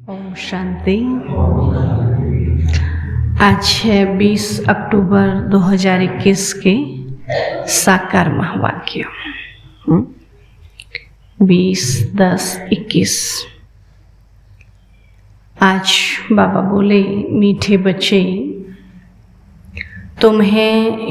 ओम शांति। आज है 20 अक्टूबर 2021 के साकार महावाक्य 20-10-21। आज बाबा बोले, मीठे बच्चे, तुम्हें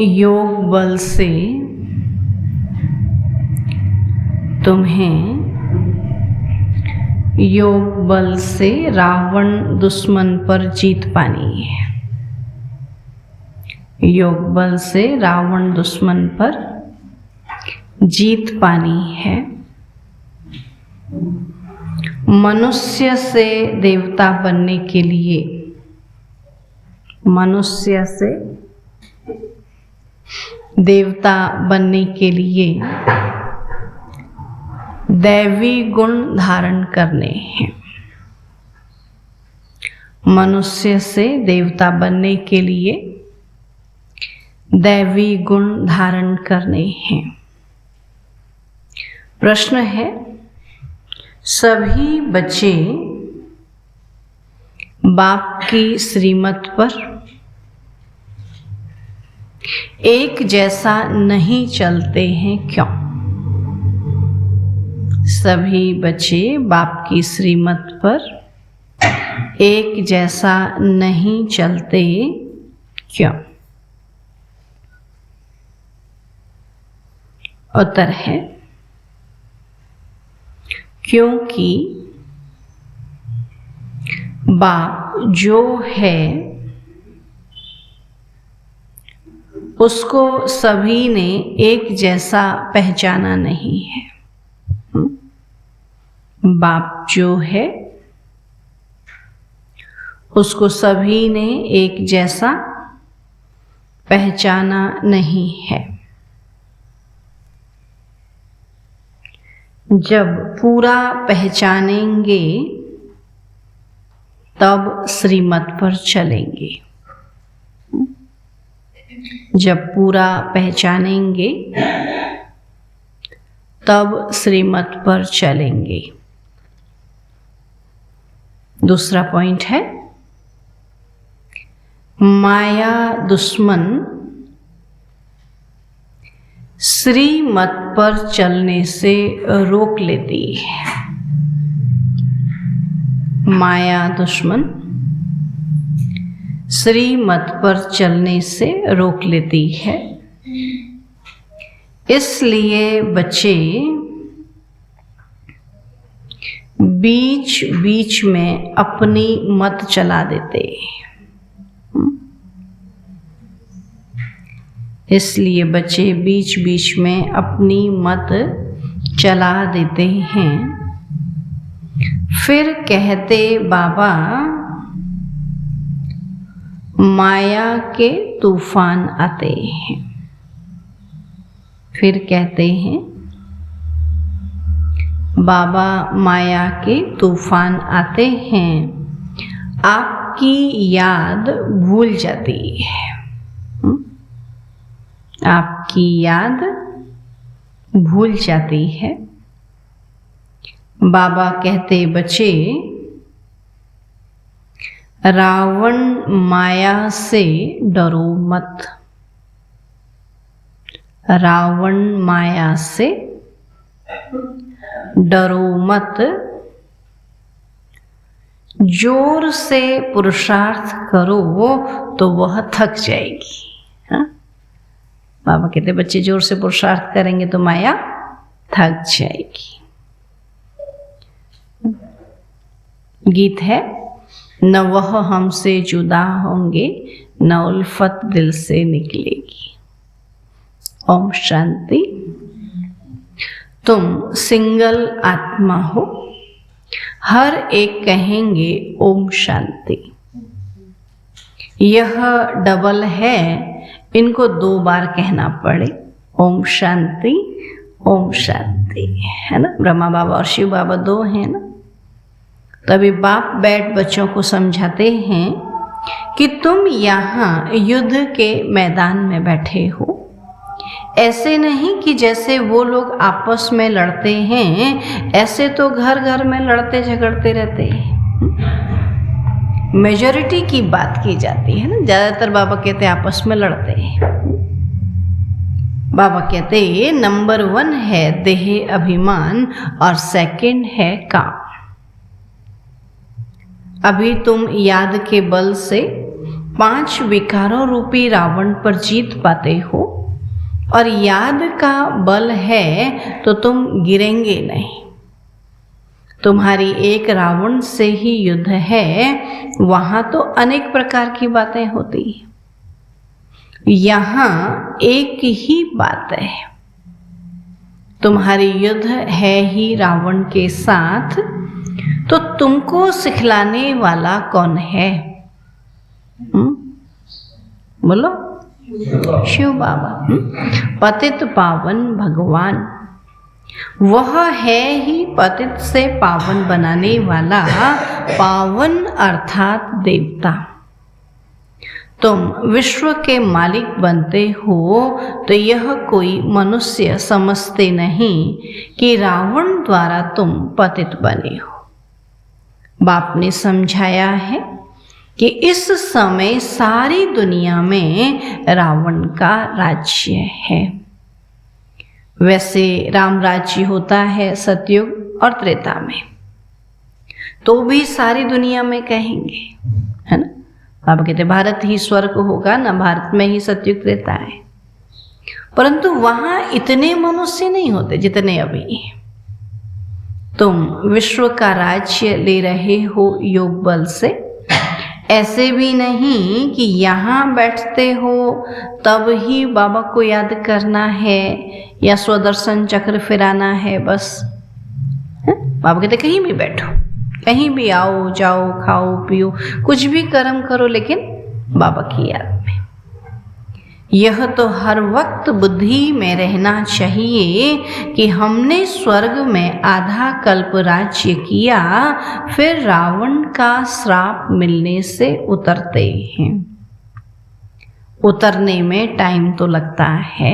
योग बल से रावण दुश्मन पर जीत पानी है। योग बल से रावण दुश्मन पर जीत पानी है। मनुष्य से देवता बनने के लिए, मनुष्य से देवता बनने के लिए दैवी गुण धारण करने हैं। मनुष्य से देवता बनने के लिए दैवी गुण धारण करने हैं। प्रश्न है, सभी बच्चे बाप की श्रीमत पर एक जैसा नहीं चलते हैं, क्यों? सभी बच्चे बाप की श्रीमत पर एक जैसा नहीं चलते, क्यों? उत्तर है, क्योंकि बाप जो है उसको सभी ने एक जैसा पहचाना नहीं है। बाप जो है उसको सभी ने एक जैसा पहचाना नहीं है। जब पूरा पहचानेंगे तब श्रीमत पर चलेंगे। जब पूरा पहचानेंगे तब श्रीमत पर चलेंगे। दूसरा पॉइंट है, माया दुश्मन श्रीमत पर चलने से रोक लेती है। माया दुश्मन श्रीमत पर चलने से रोक लेती है। इसलिए बच्चे बीच बीच में अपनी मत चला देते हैं। इसलिए बच्चे बीच बीच में अपनी मत चला देते हैं। फिर कहते, बाबा माया के तूफान आते हैं। फिर कहते हैं, बाबा माया के तूफान आते हैं, आपकी याद भूल जाती है। आपकी याद भूल जाती है। बाबा कहते, बच्चे रावण माया से डरो मत। रावण माया से डरो मत। जोर से पुरुषार्थ करो तो वह थक जाएगी। हाँ? बाबा कहते, बच्चे जोर से पुरुषार्थ करेंगे तो माया थक जाएगी। गीत है, न वह हमसे जुदा होंगे, न उल्फत दिल से निकलेगी। ओम शांति। तुम सिंगल आत्मा हो, हर एक कहेंगे ओम शांति। यह डबल है, इनको 2 बार कहना पड़े, ओम शांति ओम शांति, है ना। ब्रह्मा बाबा और शिव बाबा 2 हैं ना। तभी बाप बैठ बच्चों को समझाते हैं कि तुम यहाँ युद्ध के मैदान में बैठे हो। ऐसे नहीं कि जैसे वो लोग आपस में लड़ते हैं, ऐसे तो घर घर में लड़ते झगड़ते रहते हैं। मेजॉरिटी की बात की जाती है ना, ज़्यादातर बाबा कहते हैं आपस में लड़ते हैं। बाबा कहते हैं नंबर 1 है देह अभिमान और सेकंड है काम। अभी तुम याद के बल से 5 विकारों रूपी रावण पर जीत पाते हो, और याद का बल है तो तुम गिरेंगे नहीं। तुम्हारी एक रावण से ही युद्ध है, वहां तो अनेक प्रकार की बातें होती हैं। यहाँ एक ही बात है, तुम्हारी युद्ध है ही रावण के साथ, तो तुमको सिखलाने वाला कौन है? बोलो। शिव बाबा, पतित पावन भगवान, वह है ही पतित से पावन बनाने वाला पावन अर्थात देवता। तुम विश्व के मालिक बनते हो तो यह कोई मनुष्य समझते नहीं कि रावण द्वारा तुम पतित बने हो। बाप ने समझाया है कि इस समय सारी दुनिया में रावण का राज्य है। वैसे राम राज्य होता है सतयुग और त्रेता में, तो भी सारी दुनिया में कहेंगे, है ना। बाबा कहते भारत ही स्वर्ग होगा ना, भारत में ही सतयुग त्रेता है। परंतु वहां इतने मनुष्य नहीं होते जितने अभी। तुम विश्व का राज्य ले रहे हो योग बल से, ऐसे भी नहीं कि यहाँ बैठते हो तब ही बाबा को याद करना है या स्वदर्शन चक्र फिराना है बस। बाबा कहते कहीं भी बैठो, कहीं भी आओ जाओ, खाओ पियो, कुछ भी कर्म करो, लेकिन बाबा की याद में। यह तो हर वक्त बुद्धि में रहना चाहिए कि हमने स्वर्ग में आधा कल्प राज्य किया, फिर रावण का श्राप मिलने से उतरते हैं। उतरने में टाइम तो लगता है।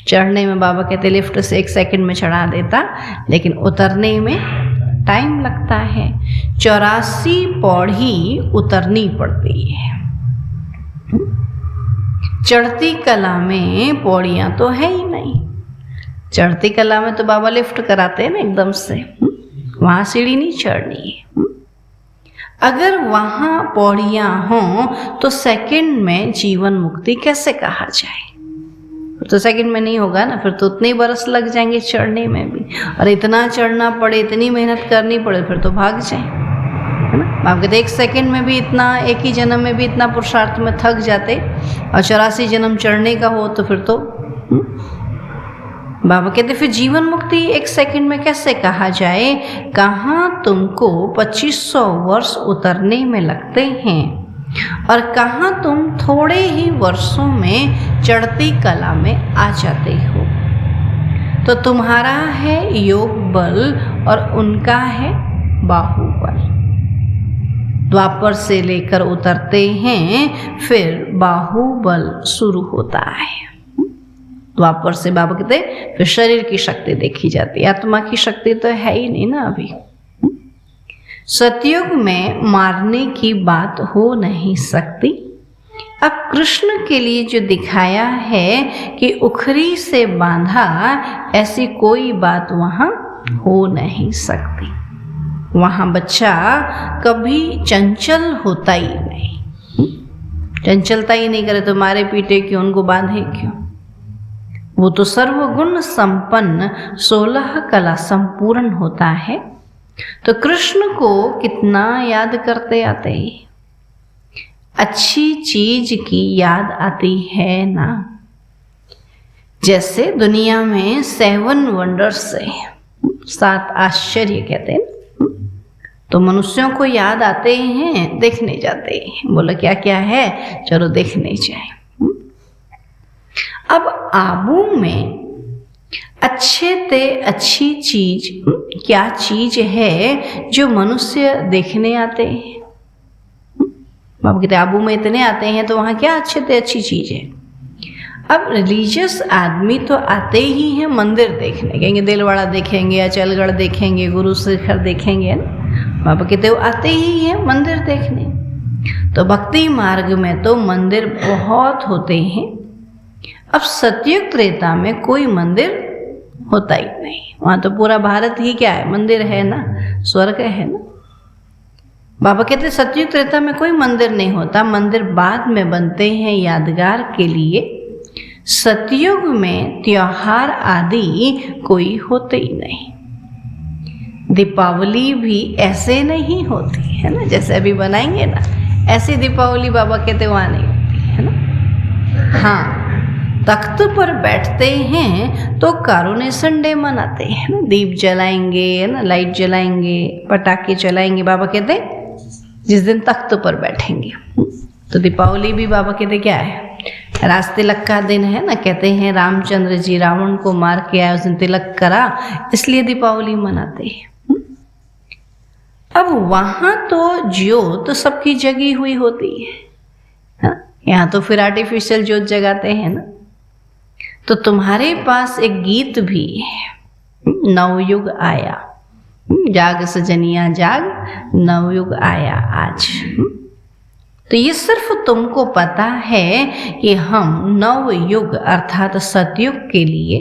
चढ़ने में बाबा कहते लिफ्ट से 1 सेकंड में चढ़ा देता, लेकिन उतरने में टाइम लगता है। 84 पौड़ी उतरनी पड़ती है। चढ़ती कला में पौड़ियाँ तो है ही नहीं। चढ़ती कला में तो बाबा लिफ्ट कराते हैं ना एकदम से, वहाँ सीढ़ी नहीं चढ़नी है। अगर वहाँ पौड़ियाँ हों तो सेकंड में जीवन मुक्ति कैसे कहा जाए? तो सेकंड में नहीं होगा ना, फिर तो उतने बरस लग जाएंगे चढ़ने में भी, और इतना चढ़ना पड़े, इतनी मेहनत करनी पड़े, फिर तो भाग जाए, है ना। आप कहते 1 सेकंड में भी इतना, एक ही जन्म में भी इतना पुरुषार्थ में थक जाते, और 84 जन्म चढ़ने का हो तो फिर तो बाबा कहते फिर जीवन मुक्ति 1 सेकंड में कैसे कहा जाए? कहाँ तुमको 2500 वर्ष उतरने में लगते हैं, और कहाँ तुम थोड़े ही वर्षों में चढ़ती कला में आ जाते हो। तो तुम्हारा है योग बल और उनका है बाहुबल। द्वापर से लेकर उतरते हैं, फिर बाहुबल शुरू होता है। द्वापर से बाबा कहते फिर शरीर की शक्ति देखी जाती है, आत्मा की शक्ति तो है ही नहीं ना अभी। सतयुग में मारने की बात हो नहीं सकती। अब कृष्ण के लिए जो दिखाया है कि उखरी से बांधा, ऐसी कोई बात वहाँ हो नहीं सकती। वहाँ बच्चा कभी चंचल होता ही नहीं, चंचलता ही नहीं करे तो मारे पीटे क्यों, उनको बांधे क्यों। वो तो सर्वगुण संपन्न 16 कला संपूर्ण होता है। तो कृष्ण को कितना याद करते आते ही, अच्छी चीज की याद आती है ना। जैसे दुनिया में 7 वंडर्स है, 7 आश्चर्य कहते हैं, तो मनुष्यों को याद आते हैं, देखने जाते हैं, बोला क्या क्या है, चलो देखने जाए। अब आबू में अच्छे ते अच्छी चीज क्या चीज है जो मनुष्य देखने आते हैं? बाबा कहते आबू में इतने आते हैं तो वहाँ क्या अच्छे ते अच्छी चीज है। अब रिलीजियस आदमी तो आते ही हैं मंदिर देखने, कहेंगे दिलवाड़ा देखेंगे, अचलगढ़ देखेंगे, गुरु शिखर देखेंगे ना, बाबा कहते वो आते ही हैं मंदिर देखने। तो भक्ति मार्ग में तो मंदिर बहुत होते हैं। अब सतयुग त्रेता में कोई मंदिर होता ही नहीं, वहाँ तो पूरा भारत ही क्या है, मंदिर है ना, स्वर्ग है ना। बाबा कहते सतयुग त्रेता में कोई मंदिर नहीं होता, मंदिर बाद में बनते हैं यादगार के लिए। सतयुग में त्योहार आदि कोई होते ही नहीं। दीपावली भी ऐसे नहीं होती है ना, जैसे अभी बनाएंगे ना, ऐसी दीपावली बाबा कहते वहाँ नहीं होती है ना। हाँ, तख्त पर बैठते हैं तो कॉरोनेशन डे मनाते हैं ना, दीप जलाएंगे है ना, लाइट जलाएंगे, पटाखे चलाएंगे। बाबा कहते जिस दिन तख्त पर बैठेंगे। तो दीपावली भी बाबा कहते क्या है, रास तिलक का दिन है ना। कहते हैं रामचंद्र जी रावण को मार के आए, उस दिन तिलक करा, इसलिए दीपावली मनाते हैं। अब वहाँ तो ज्योत सबकी जगी हुई होती है, यहाँ तो फिर आर्टिफिशियल ज्योत जगाते हैं ना। तो तुम्हारे पास एक गीत भी है, नवयुग आया, जाग सजनिया जाग, नवयुग आया आज। तो ये सिर्फ तुमको पता है कि हम नवयुग अर्थात सतयुग के लिए,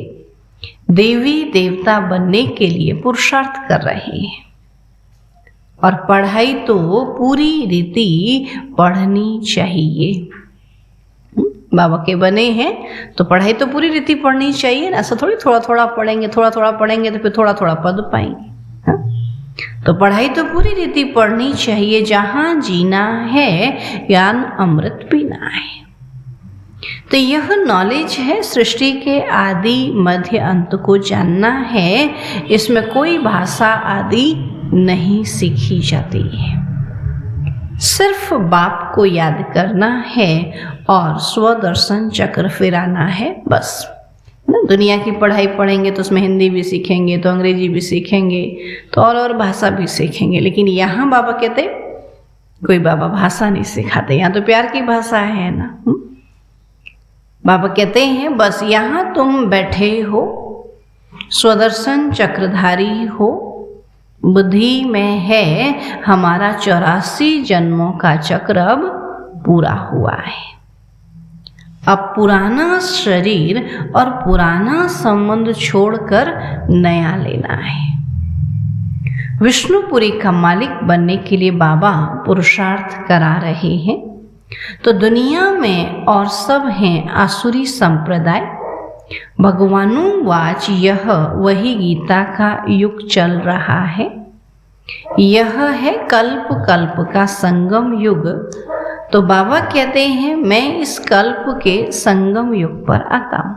देवी देवता बनने के लिए पुरुषार्थ कर रहे हैं। और पढ़ाई तो पूरी रीति पढ़नी चाहिए। बाबा के बने हैं तो पढ़ाई तो पूरी रीति पढ़नी चाहिए ना। ऐसा थोड़ी थोड़ा थोड़ा पढ़ेंगे, थोड़ा थोड़ा पढ़ेंगे तो फिर थोड़ा थोड़ा पद पाएंगे। तो पढ़ाई तो पूरी रीति पढ़नी चाहिए। जहाँ जीना है ज्ञान अमृत पीना है। तो यह नॉलेज है, सृष्टि के आदि मध्य अंत को जानना है। इसमें कोई भाषा आदि नहीं सीखी जाती है, सिर्फ बाप को याद करना है और स्वदर्शन चक्र फिराना है बस। दुनिया की पढ़ाई पढ़ेंगे तो उसमें हिंदी भी सीखेंगे, तो अंग्रेजी भी सीखेंगे, तो और भाषा भी सीखेंगे। लेकिन यहाँ बाबा कहते कोई बाबा भाषा नहीं सिखाते, यहाँ तो प्यार की भाषा है ना। बाबा कहते हैं बस यहाँ तुम बैठे हो, स्वदर्शन चक्रधारी हो, बुद्धि में है हमारा 84 जन्मों का चक्र अब पूरा हुआ है। अब पुराना शरीर और पुराना संबंध छोड़कर नया लेना है। विष्णुपुरी का मालिक बनने के लिए बाबा पुरुषार्थ करा रहे हैं। तो दुनिया में और सब हैं आसुरी संप्रदाय। भगवानुवाच यह वही गीता का युग चल रहा है। यह है कल्प कल्प का संगम युग। तो बाबा कहते हैं मैं इस कल्प के संगम युग पर आता हूँ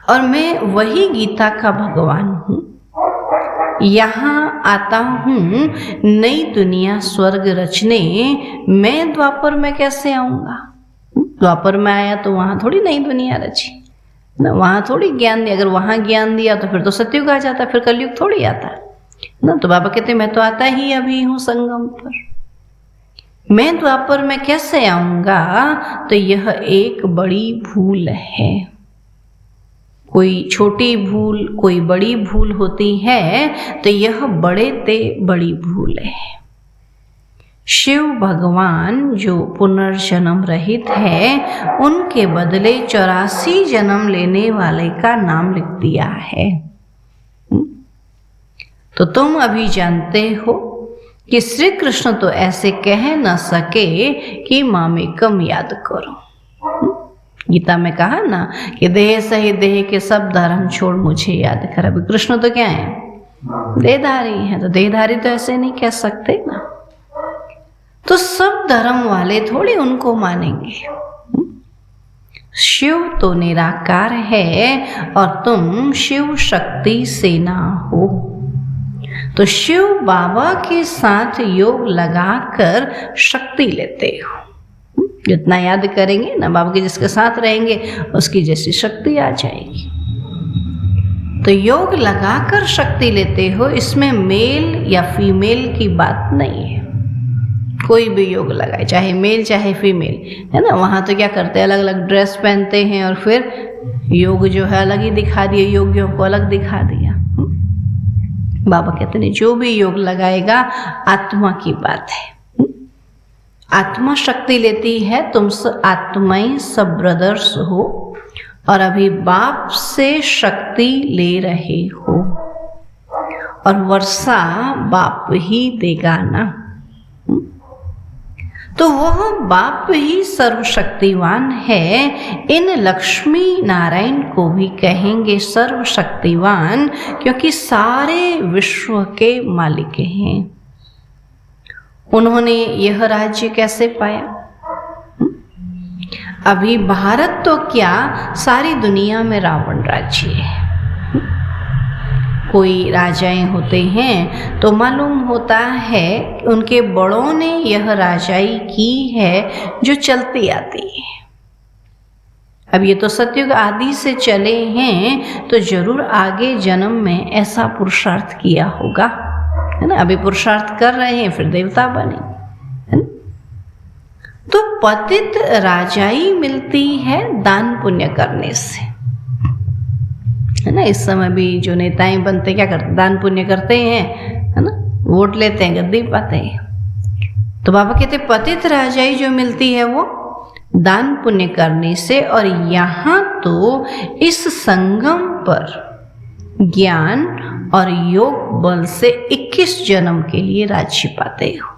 और मैं वही गीता का भगवान हूँ। यहाँ आता हूँ नई दुनिया स्वर्ग रचने। मैं द्वापर में कैसे आऊँगा? द्वापर में आया तो वहाँ थोड़ी नई दुनिया रची ना, वहाँ थोड़ी ज्ञान दिया। अगर वहाँ ज्ञान दिया तो फिर तो सतयुग आ जाता, फिर कलयुग थोड़ी आता ना। तो बाबा कहते मैं तो आता ही अभी हूँ संगम पर। मैं द्वापर में कैसे आऊँगा? तो यह एक बड़ी भूल है। कोई छोटी भूल, कोई बड़ी भूल होती है, तो यह बड़े ते बड़ी भूल है। शिव भगवान जो पुनर्जन्म रहित है, उनके बदले 84 जन्म लेने वाले का नाम लिख दिया है। तो तुम अभी जानते हो कि श्री कृष्ण तो ऐसे कह न सके कि मामेकम याद करो। गीता में कहा ना कि देह सही देह के सब धर्म छोड़ मुझे याद कर। अभी कृष्ण तो क्या है? देहधारी है। तो देहधारी तो ऐसे नहीं कह सकते ना। तो सब धर्म वाले थोड़ी उनको मानेंगे। शिव तो निराकार है और तुम शिव शक्ति सेना हो। तो शिव बाबा के साथ योग लगाकर शक्ति लेते हो। जितना याद करेंगे ना, बाबा के जिसके साथ रहेंगे उसकी जैसी शक्ति आ जाएगी। तो योग लगाकर शक्ति लेते हो, इसमें मेल या फीमेल की बात नहीं है। कोई भी योग लगाए, चाहे मेल चाहे फीमेल, है ना। वहाँ तो क्या करते हैं, अलग अलग ड्रेस पहनते हैं और फिर योग जो है अलग ही दिखा दिया, योगियों को अलग दिखा दिया। बाबा कहते हैं जो भी योग लगाएगा आत्मा की बात है, आत्मा शक्ति लेती है। तुम आत्माई सब ब्रदर्स हो और अभी बाप से शक्ति ले रहे हो और वर्षा बाप ही देगा ना। तो वह बाप ही सर्वशक्तिवान है। इन लक्ष्मी नारायण को भी कहेंगे सर्वशक्तिवान, क्योंकि सारे विश्व के मालिक हैं। उन्होंने यह राज्य कैसे पाया? अभी भारत तो क्या, सारी दुनिया में रावण राज्य है। कोई राजाएं होते हैं तो मालूम होता है उनके बड़ों ने यह राजाई की है जो चलती आती है। अब ये तो सतयुग आदि से चले हैं, तो जरूर आगे जन्म में ऐसा पुरुषार्थ किया होगा, है ना। अभी पुरुषार्थ कर रहे हैं, फिर देवता बने, है ना। तो पतित राजाई मिलती है दान पुण्य करने से, है ना। इस समय भी जो नेताएं बनते क्या करते, दान पुण्य करते हैं, है ना, वोट लेते हैं, गद्दी पाते हैं। तो बाबा कहते पतित राजाई जो मिलती है वो दान पुण्य करने से। और यहाँ तो इस संगम पर ज्ञान और योग बल से 21 जन्म के लिए राज्य पाते हो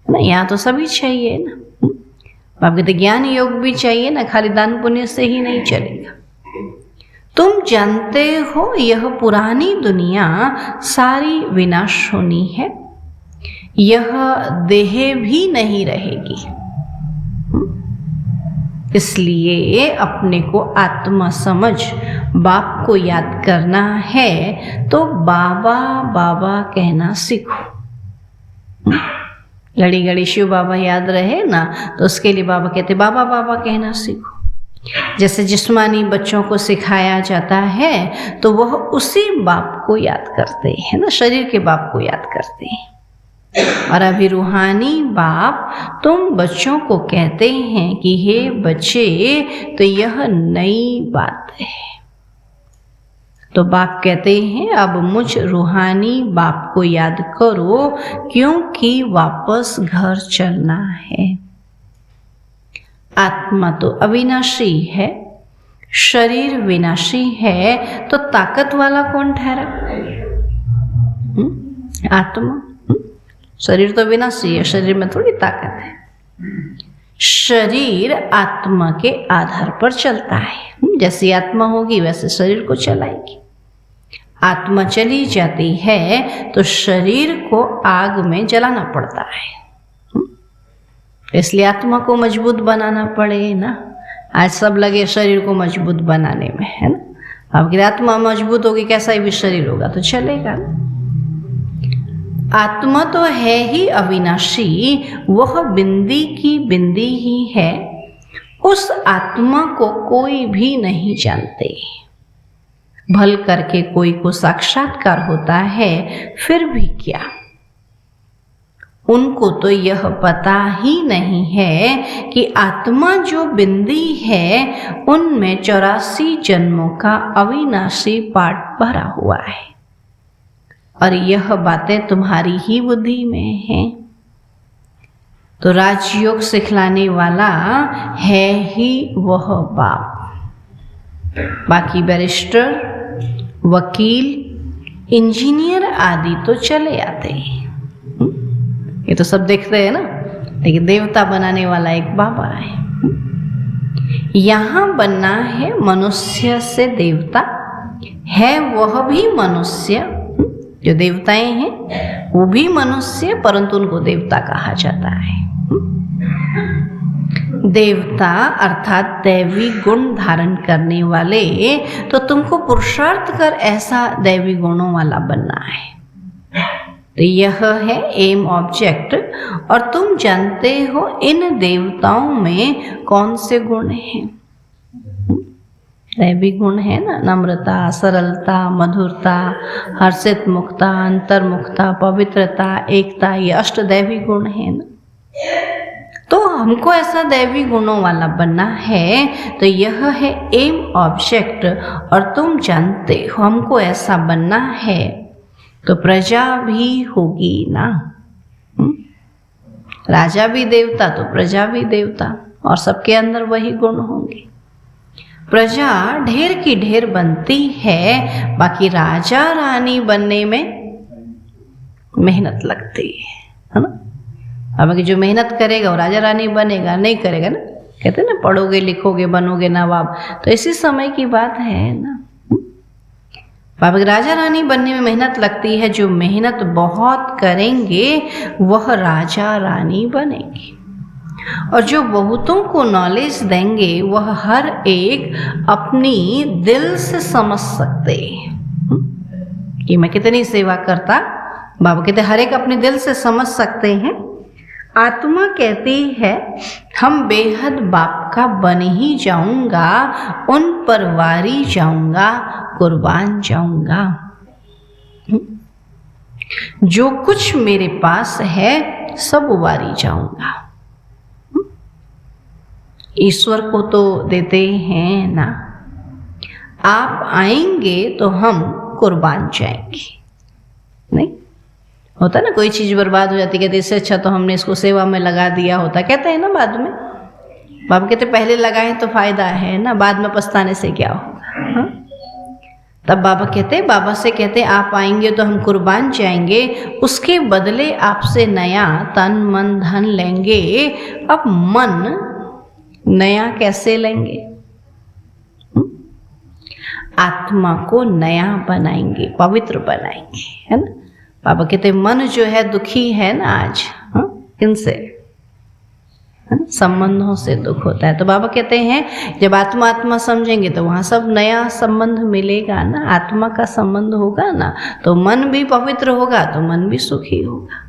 ना। यहाँ तो सभी चाहिए ना। बाबा कहते ज्ञान योग भी चाहिए ना, खाली दान पुण्य से ही नहीं चलेगा। तुम जानते हो यह पुरानी दुनिया सारी विनाश होनी है, यह देह भी नहीं रहेगी। इसलिए अपने को आत्मा समझ बाप को याद करना है, तो बाबा बाबा कहना सीखो। घड़ी घड़ी शिव बाबा याद रहे ना, तो उसके लिए बाबा कहते बाबा बाबा कहना सीखो। जैसे जिस्मानी बच्चों को सिखाया जाता है तो वह उसी बाप को याद करते हैं ना, शरीर के बाप को याद करते हैं। और अभी रूहानी बाप तुम बच्चों को कहते हैं कि हे बच्चे, तो यह नई बात है। तो बाप कहते हैं अब मुझ रूहानी बाप को याद करो, क्योंकि वापस घर चलना है। आत्मा तो अविनाशी है, शरीर विनाशी है, तो ताकत वाला कौन ठहरा? आत्मा। शरीर तो विनाशी है, शरीर में थोड़ी ताकत है। शरीर आत्मा के आधार पर चलता है। जैसी आत्मा होगी वैसे शरीर को चलाएगी। आत्मा चली जाती है तो शरीर को आग में जलाना पड़ता है। इसलिए आत्मा को मजबूत बनाना पड़े ना। आज सब लगे शरीर को मजबूत बनाने में, है ना। अब आत्मा मजबूत होगी, कैसा भी शरीर होगा तो चलेगा ना। आत्मा तो है ही अविनाशी, वह बिंदी की बिंदी ही है। उस आत्मा को कोई भी नहीं जानते। भल करके कोई को साक्षात्कार होता है, फिर भी क्या, उनको तो यह पता ही नहीं है कि आत्मा जो बिंदी है उनमें 84 जन्मों का अविनाशी पाठ भरा हुआ है। और यह बातें तुम्हारी ही बुद्धि में हैं। तो राजयोग सिखलाने वाला है ही वह बाप। बाकी बैरिस्टर, वकील, इंजीनियर आदि तो चले आते हैं, ये तो सब देखते हैं ना। लेकिन देवता बनाने वाला एक बाबा है। यहाँ बनना है मनुष्य से देवता, है वह भी मनुष्य। जो देवताएं हैं वो भी मनुष्य, परंतु उनको देवता कहा जाता है। देवता अर्थात दैवी गुण धारण करने वाले। तो तुमको पुरुषार्थ कर ऐसा दैवी गुणों वाला बनना है। तो यह है एम ऑब्जेक्ट। और तुम जानते हो इन देवताओं में कौन से गुण हैं? दैवी गुण है ना, नम्रता, सरलता, मधुरता, हर्षित मुक्ता, अंतर्मुखता, पवित्रता, एकता, ये अष्ट दैवी गुण है ना। तो हमको ऐसा दैवी गुणों वाला बनना है। तो यह है एम ऑब्जेक्ट। और तुम जानते हो हमको ऐसा बनना है। तो प्रजा भी होगी ना। राजा भी देवता तो प्रजा भी देवता, और सबके अंदर वही गुण होंगे। प्रजा ढेर की ढेर बनती है, बाकी राजा रानी बनने में मेहनत लगती है ना। अब जो मेहनत करेगा वो राजा रानी बनेगा, नहीं करेगा ना, कहते हैं ना पढ़ोगे लिखोगे बनोगे नवाब, तो इसी समय की बात है ना। बाबा राजा रानी बनने में मेहनत लगती है, जो मेहनत बहुत करेंगे वह राजा रानी बनेंगे, और जो बहुतों को नॉलेज देंगे वह हर एक अपनी दिल से समझ सकते हैं कि मैं कितनी सेवा करता। बाबा कहते हर एक अपने दिल से समझ सकते हैं। आत्मा कहती है हम बेहद बाप का बन ही जाऊंगा, उन पर वारी जाऊंगा, कुर्बान जाऊंगा। जो कुछ मेरे पास है सब वारी जाऊंगा। ईश्वर को तो देते हैं ना, आप आएंगे तो हम कुर्बान जाएंगे। नहीं होता ना, कोई चीज बर्बाद हो जाती, कहते इससे अच्छा तो हमने इसको सेवा में लगा दिया होता, कहते हैं ना बाद में। बाबा कहते पहले लगाए तो फायदा है ना, बाद में पछताने से क्या होगा। हाँ? तब बाबा से कहते आप आएंगे तो हम कुर्बान जाएंगे, उसके बदले आपसे नया तन मन धन लेंगे। अब मन नया कैसे लेंगे? आत्मा को नया बनाएंगे, पवित्र बनाएंगे, है ना। बाबा कहते मन जो है दुखी है ना आज, किनसे? संबंधों से दुख होता है। तो बाबा कहते हैं जब आत्मा आत्मा समझेंगे तो वहाँ सब नया संबंध मिलेगा ना, आत्मा का संबंध होगा ना, तो मन भी पवित्र होगा, तो मन भी सुखी होगा।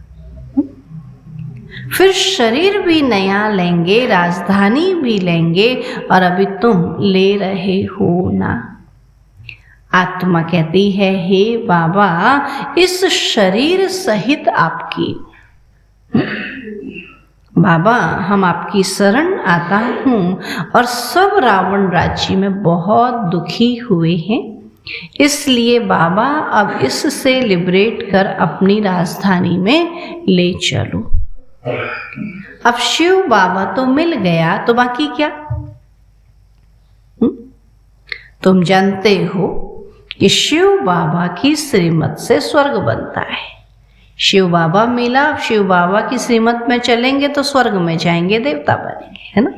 फिर शरीर भी नया लेंगे, राजधानी भी लेंगे, और अभी तुम ले रहे हो ना। आत्मा कहती है हे बाबा इस शरीर सहित आपकी, बाबा हम आपकी शरण आता हूँ, और सब रावण राज्य में बहुत दुखी हुए हैं, इसलिए बाबा अब इससे लिबरेट कर अपनी राजधानी में ले चलो। अब शिव बाबा तो मिल गया, तो बाकी क्या? तुम जानते हो कि शिव बाबा की श्रीमत से स्वर्ग बनता है। शिव बाबा मिला, शिव बाबा की श्रीमत में चलेंगे तो स्वर्ग में जाएंगे, देवता बनेंगे, है ना।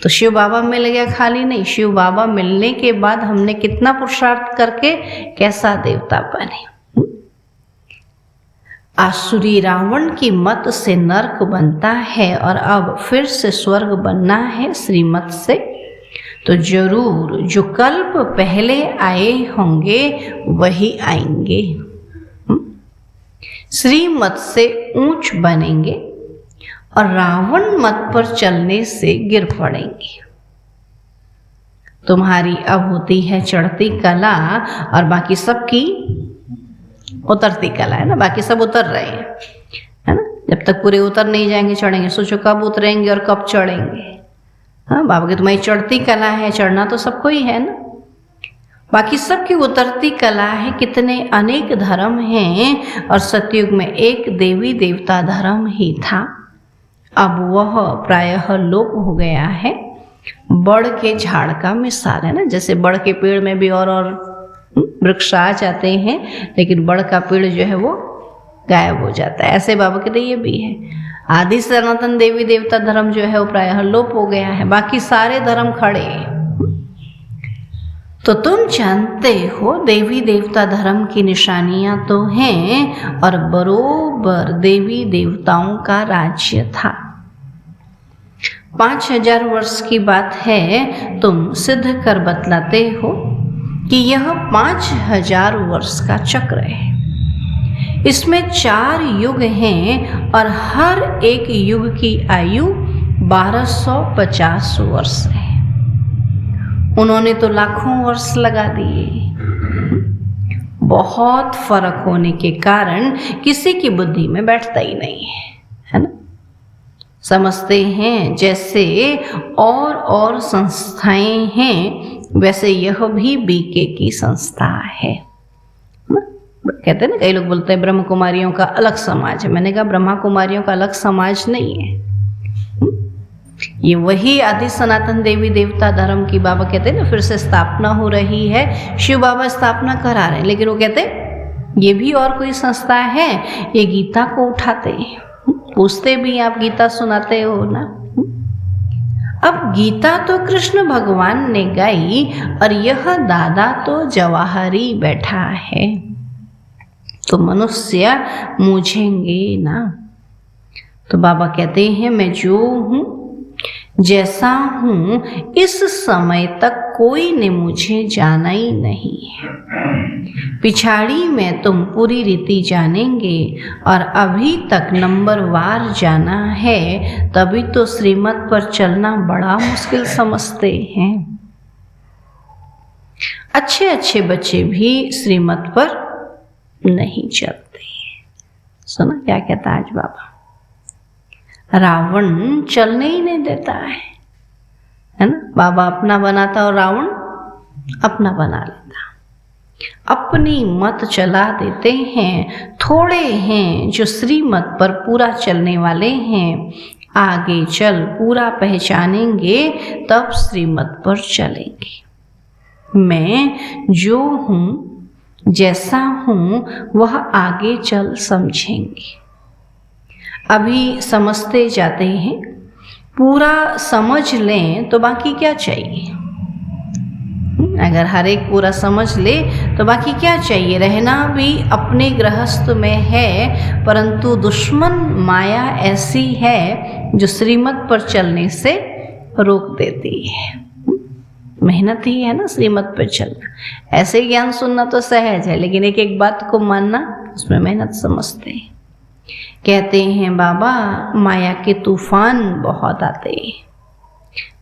तो शिव बाबा मिल गया खाली नहीं, शिव बाबा मिलने के बाद हमने कितना पुरुषार्थ करके कैसा देवता बने। आसुरी रावण की मत से नरक बनता है, और अब फिर से स्वर्ग बनना है श्रीमत से। तो जरूर जो कल्प पहले आए होंगे वही आएंगे, श्रीमत से ऊंच बनेंगे, और रावण मत पर चलने से गिर पड़ेंगे। तुम्हारी अब होती है चढ़ती कला, और बाकी सबकी उतरती कला है ना। बाकी सब उतर रहे हैं, है ना। जब तक पूरे उतर नहीं जाएंगे चढ़ेंगे, सोचो कब उतरेंगे और कब चढ़ेंगे। हाँ बाबा की तुम्हारी चढ़ती कला है, चढ़ना तो सबको ही है ना। बाकी सबकी उतरती कला है। कितने अनेक धर्म हैं, और सतयुग में एक देवी देवता धर्म ही था, अब वह प्रायः लोप हो गया है। बड़ के झाड़ का मिसाल है ना, जैसे बड़ के पेड़ में भी और वृक्ष आ जाते हैं, लेकिन बड़ का पेड़ जो है वो गायब हो जाता है। ऐसे बाबा कहते ये भी है। आदि सनातन देवी देवता धर्म जो है वो प्रायः लोप हो गया है, बाकी सारे धर्म खड़े। तो तुम जानते हो देवी देवता धर्म की निशानियां तो हैं, और बरोबर देवी देवताओं का राज्य था। 5000 वर्ष की बात है, तुम सिद्ध कर बतलाते हो कि यह 5000 वर्ष का चक्र है। इसमें 4 युग हैं, और हर एक युग की आयु 1250 वर्ष है। उन्होंने तो लाखों वर्ष लगा दिए। बहुत फर्क होने के कारण किसी की बुद्धि में बैठता ही नहीं है ना। समझते हैं जैसे और संस्थाएं हैं, वैसे यह भी बीके की संस्था है ना। कहते हैं ना, कई लोग बोलते हैं ब्रह्म कुमारियों का अलग समाज है। मैंने कहा ब्रह्मा कुमारियों का अलग समाज नहीं है, ये वही आदि सनातन देवी देवता धर्म की बाबा कहते हैं ना फिर से स्थापना हो रही है। शिव बाबा स्थापना करा रहे हैं, लेकिन वो कहते हैं ये भी और कोई संस्था है, ये गीता को उठाते हैं, पूछते भी आप गीता सुनाते हो ना। अब गीता तो कृष्ण भगवान ने गाई और यह दादा तो जवाहरी बैठा है, तो मनुष्य मूझेंगे ना। तो बाबा कहते हैं मैं जो हूँ जैसा हूँ इस समय तक कोई ने मुझे जाना ही नहीं है, पिछाड़ी में तुम पूरी रीति जानेंगे और अभी तक नंबरवार जाना है, तभी तो श्रीमत पर चलना बड़ा मुश्किल समझते हैं। अच्छे अच्छे बच्चे भी श्रीमत पर नहीं चलते। सुना क्या कहता आज बाबा, रावण चलने ही नहीं देता है ना। बाबा अपना बनाता और रावण अपना बना लेता, अपनी मत चला देते हैं। थोड़े हैं जो श्रीमत पर पूरा चलने वाले हैं, आगे चल पूरा पहचानेंगे तब श्रीमत पर चलेंगे। मैं जो हूँ जैसा हूँ वह आगे चल समझेंगे। अभी समझते जाते हैं, पूरा समझ लें तो बाकी क्या चाहिए। अगर हर एक पूरा समझ ले तो बाकी क्या चाहिए। रहना भी अपने गृहस्थ में है, परंतु दुश्मन माया ऐसी है जो श्रीमत पर चलने से रोक देती है। मेहनत ही है ना श्रीमत पर चलना। ऐसे ज्ञान सुनना तो सहज है, लेकिन एक एक बात को मानना उसमें मेहनत समझते हैं। कहते हैं बाबा माया के तूफान बहुत आते हैं,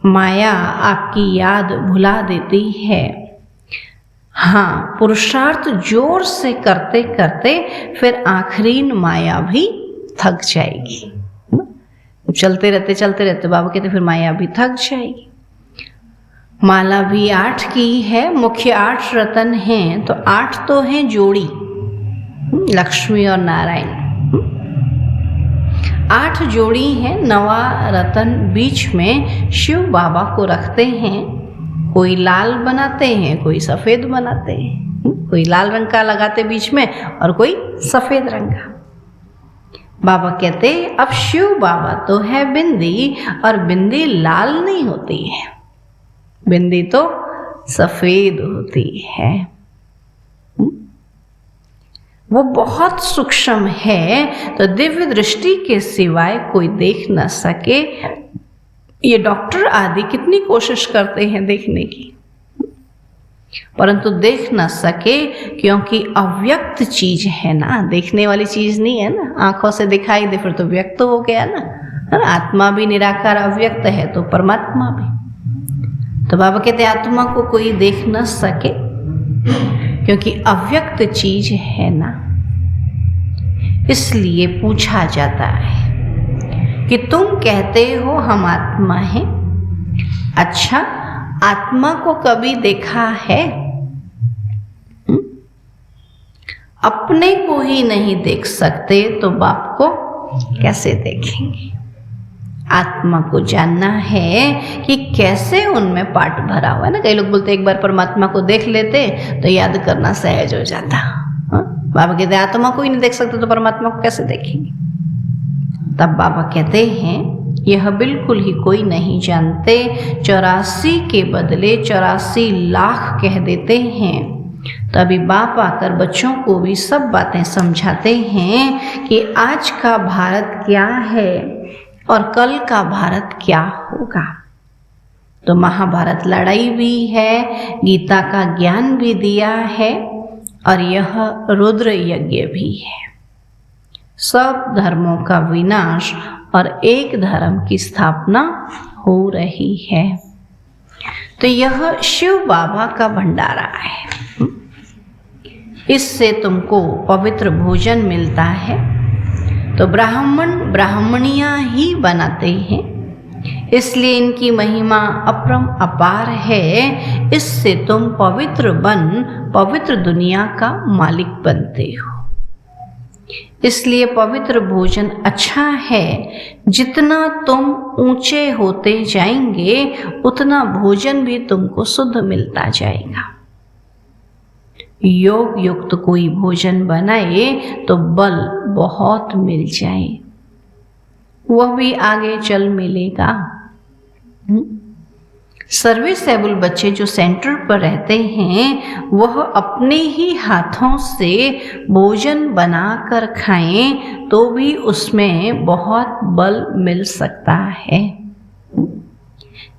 माया आपकी याद भुला देती है। हाँ, पुरुषार्थ जोर से करते करते फिर आखिरीन माया भी थक जाएगी। चलते रहते बाबा कहते फिर माया भी थक जाएगी। माला भी 8 की है, मुख्य 8 रतन हैं, तो 8 तो हैं जोड़ी, लक्ष्मी और नारायण। 8 जोड़ी हैं, 9वां रतन बीच में शिव बाबा को रखते हैं। कोई लाल बनाते हैं, कोई सफ़ेद बनाते हैं, कोई लाल रंग का लगाते बीच में और कोई सफ़ेद रंग का। बाबा कहते अब शिव बाबा तो है बिंदी, और बिंदी लाल नहीं होती है, बिंदी तो सफ़ेद होती है। वो बहुत सूक्ष्म है, तो दिव्य दृष्टि के सिवाय कोई देख न सके। ये डॉक्टर आदि कितनी कोशिश करते हैं देखने की, परंतु देख न सके, क्योंकि अव्यक्त चीज है ना, देखने वाली चीज नहीं है ना। आंखों से दिखाई दे फिर तो व्यक्त हो गया ना, है ना। आत्मा भी निराकार अव्यक्त है तो परमात्मा भी। तो बाबा कहते आत्मा को कोई देख न सके, क्योंकि अव्यक्त चीज है ना। इसलिए पूछा जाता है कि तुम कहते हो हम आत्मा हैं, अच्छा आत्मा को कभी देखा है? अपने को ही नहीं देख सकते तो बाप को कैसे देखेंगे। आत्मा को जानना है कि कैसे उनमें पाठ भरा हुआ है ना। कई लोग बोलते एक बार परमात्मा को देख लेते तो याद करना सहज हो जाता। बाबा कहते आत्मा को ही नहीं देख सकते तो परमात्मा को कैसे देखेंगे। तब बाबा कहते हैं यह बिल्कुल ही कोई नहीं जानते, 84 के बदले 84 लाख कह देते हैं। तभी बाप आकर बच्चों को भी सब बातें समझाते हैं कि आज का भारत क्या है और कल का भारत क्या होगा। तो महाभारत लड़ाई भी है, गीता का ज्ञान भी दिया है, और यह रुद्र यज्ञ भी है। सब धर्मों का विनाश और एक धर्म की स्थापना हो रही है। तो यह शिव बाबा का भंडारा है। इससे तुमको पवित्र भोजन मिलता है। तो ब्राह्मण ब्राह्मणियाँ ही बनाते हैं, इसलिए इनकी महिमा अपरम अपार है। इससे तुम पवित्र बन पवित्र दुनिया का मालिक बनते हो। इसलिए पवित्र भोजन अच्छा है। जितना तुम ऊंचे होते जाएंगे उतना भोजन भी तुमको शुद्ध मिलता जाएगा। योग युक्त कोई भोजन बनाए तो बल बहुत मिल जाए, वह भी आगे चल मिलेगा। सर्विसेबल बच्चे जो सेंटर पर रहते हैं वह अपने ही हाथों से भोजन बनाकर खाएं तो भी उसमें बहुत बल मिल सकता है।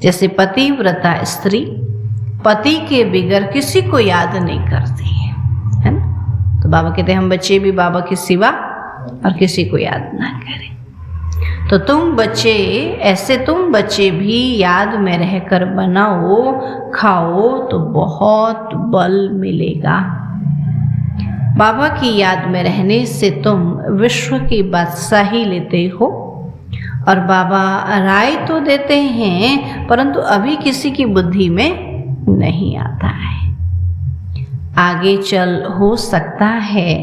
जैसे पतिव्रता स्त्री पति के बिगर किसी को याद नहीं करती है ना। तो बाबा कहते हैं हम बच्चे भी बाबा के सिवा और किसी को याद ना करें। तो तुम बच्चे भी याद में रहकर बनाओ खाओ तो बहुत बल मिलेगा। बाबा की याद में रहने से तुम विश्व की बादशाही लेते हो। और बाबा राय तो देते हैं परंतु अभी किसी की बुद्धि में नहीं आता है। आगे चल हो सकता है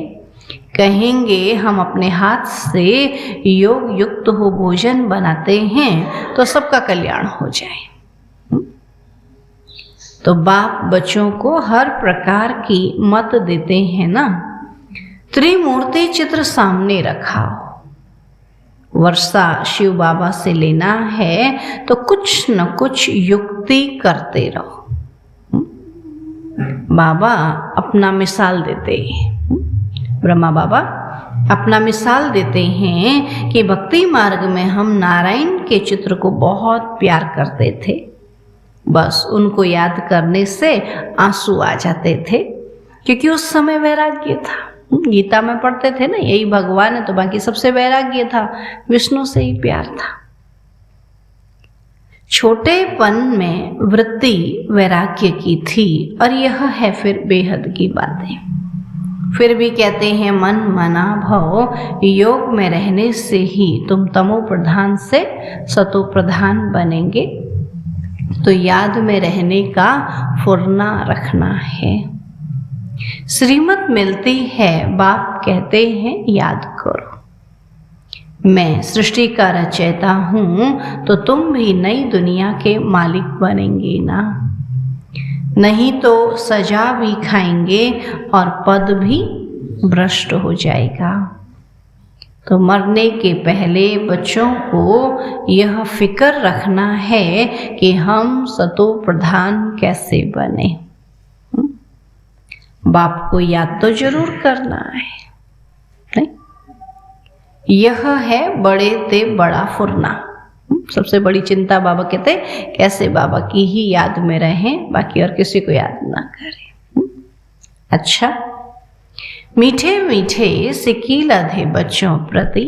कहेंगे हम अपने हाथ से योग युक्त हो भोजन बनाते हैं तो सबका कल्याण हो जाए। तो बाप बच्चों को हर प्रकार की मत देते हैं ना। त्रिमूर्ति चित्र सामने रखाओ। वर्षा शिव बाबा से लेना है तो कुछ न कुछ युक्ति करते रहो। बाबा अपना मिसाल देते हैं, ब्रह्मा बाबा अपना मिसाल देते हैं कि भक्ति मार्ग में हम नारायण के चित्र को बहुत प्यार करते थे। बस उनको याद करने से आंसू आ जाते थे क्योंकि उस समय वैराग्य था। गीता में पढ़ते थे ना, यही भगवान है तो बाकी सबसे वैराग्य था, विष्णु से ही प्यार था। छोटेपन में वृत्ति वैराग्य की थी और यह है फिर बेहद की बातें। फिर भी कहते हैं मन मना भव, योग में रहने से ही तुम तमो प्रधान से सतो प्रधान बनेंगे। तो याद में रहने का फुरना रखना है। श्रीमत मिलती है, बाप कहते हैं याद करो। मैं सृष्टि का रचयिता हूँ तो तुम भी नई दुनिया के मालिक बनेंगे ना। नहीं तो सजा भी खाएंगे और पद भी भ्रष्ट हो जाएगा। तो मरने के पहले बच्चों को यह फिक्र रखना है कि हम सतो प्रधान कैसे बने। बाप को याद तो जरूर करना है, नहीं? यह है बड़े ते बड़ा फुरना। सबसे बड़ी चिंता बाबा कहते कैसे बाबा की ही याद में रहें, बाकी और किसी को याद ना करें। अच्छा, मीठे मीठे सिक्की लधे बच्चों प्रति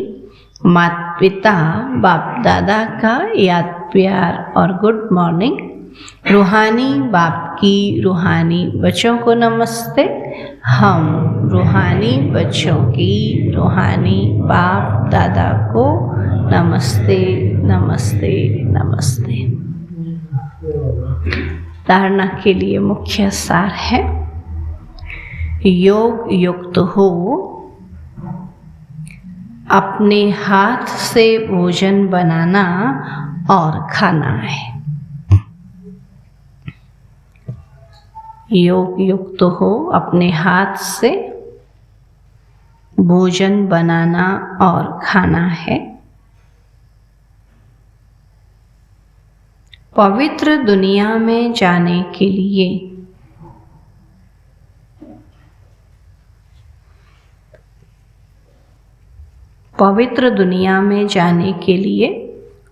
माता पिता बाप दादा का याद प्यार और गुड मॉर्निंग। रूहानी बाप की रूहानी बच्चों को नमस्ते। हम रूहानी बच्चों की रूहानी बाप दादा को नमस्ते नमस्ते नमस्ते। धारणा के लिए मुख्य सार है, योग युक्त हो अपने हाथ से भोजन बनाना और खाना है। योग युक्त हो अपने हाथ से भोजन बनाना और खाना है। पवित्र दुनिया में जाने के लिए पवित्र दुनिया में जाने के लिए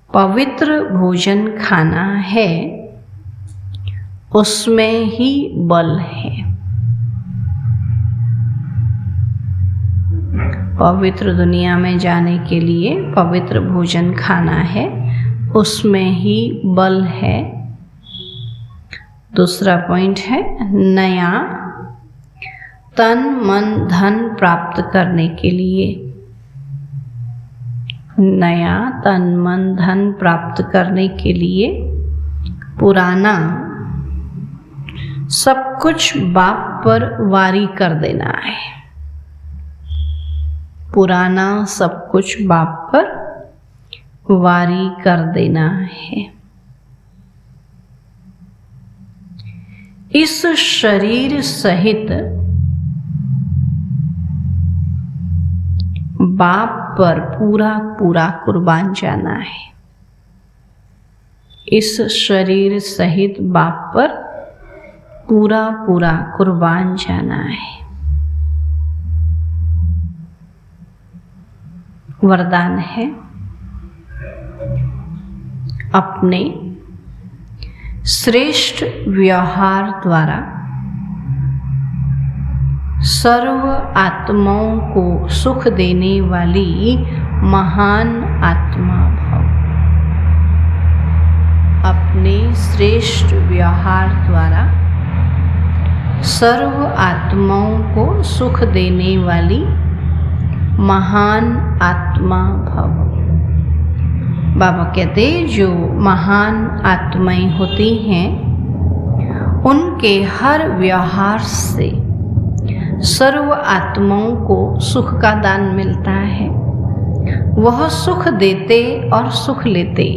पवित्र भोजन खाना है, उसमें ही बल है। पवित्र दुनिया में जाने के लिए पवित्र भोजन खाना है, उसमें ही बल है। दूसरा पॉइंट है, नया तन मन धन प्राप्त करने के लिए नया तन मन धन प्राप्त करने के लिए पुराना सब कुछ बाप पर वारी कर देना है। पुराना सब कुछ बाप पर वारी कर देना है। इस शरीर सहित बाप पर पूरा पूरा कुर्बान जाना है। इस शरीर सहित बाप पर पूरा पूरा कुर्बान जाना है। वरदान है, अपने श्रेष्ठ व्यवहार द्वारा सर्व आत्माओं को सुख देने वाली महान आत्मा भव। अपने श्रेष्ठ व्यवहार द्वारा सर्व आत्माओं को सुख देने वाली महान आत्मा भव। बाबा कहते, जो महान आत्माएं होती हैं उनके हर व्यवहार से सर्व आत्माओं को सुख का दान मिलता है। वह सुख देते और सुख लेते।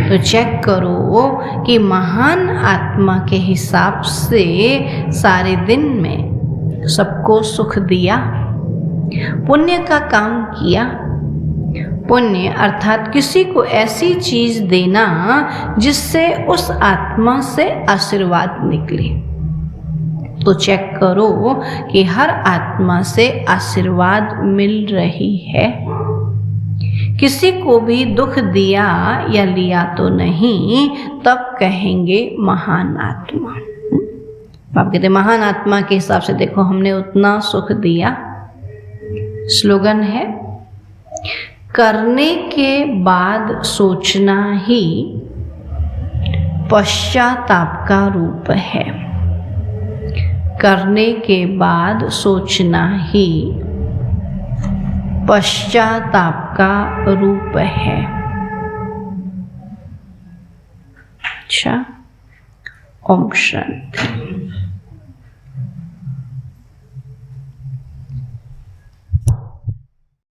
तो चेक करो कि महान आत्मा के हिसाब से सारे दिन में सबको सुख दिया, पुण्य का काम किया। पुण्य अर्थात किसी को ऐसी चीज देना जिससे उस आत्मा से आशीर्वाद निकले। तो चेक करो कि हर आत्मा से आशीर्वाद मिल रही है। किसी को भी दुख दिया या लिया तो नहीं, तब कहेंगे महान आत्मा। आप कहते महान आत्मा के हिसाब से देखो हमने उतना सुख दिया। स्लोगन है, करने के बाद सोचना ही पश्चाताप का रूप है। करने के बाद सोचना ही पश्चाताप का रूप है। अच्छा, ओम शांति।